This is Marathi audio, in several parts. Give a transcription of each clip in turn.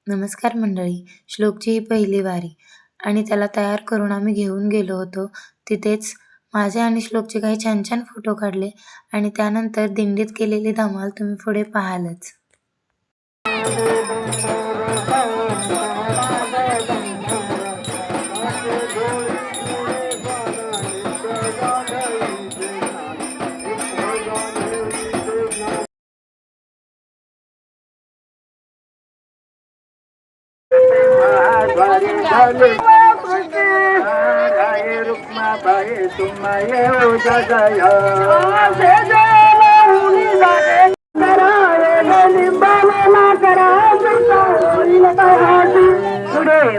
नमस्कार मंडळी. श्लोकची ही पहिली वारी आणि त्याला तयार करून आम्ही घेऊन गेलो होतो. तिथेच माझे आणि श्लोकचे काही छान छान फोटो काढले आणि त्यानंतर दिंडीत केलेली धमाल तुम्ही पुढे पाहालच.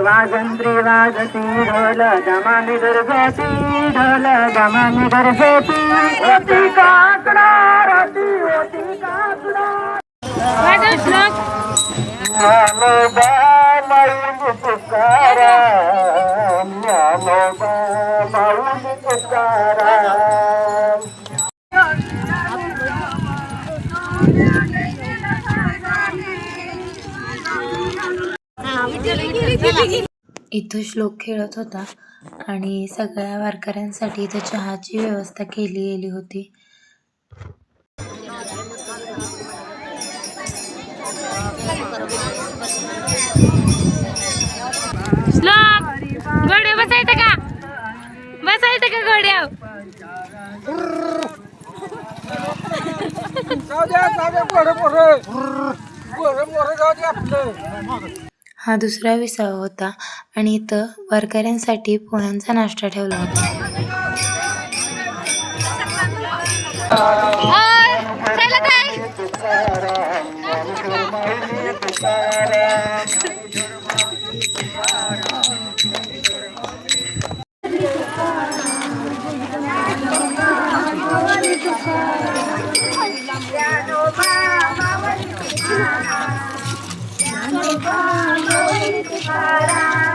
वाजंत्री वाजती ढोल दमानी गरजती ढोल दमानी गरजती होती काकडा राती होती काकडा ज्ञानोबा माऊली तुकाराम ज्ञानोबा माऊली तुकाराम. इथं श्लोक खेळत होता आणि सगळ्या वारकऱ्यांसाठी इथं चहाची व्यवस्था केली गेली होती. श्लोक घोड्या बसायचं का घोड्या? हा दुसरा विसावा होता आणि इथं वारकऱ्यांसाठी पोह्यांचा नाश्ता ठेवला होता. Tukaram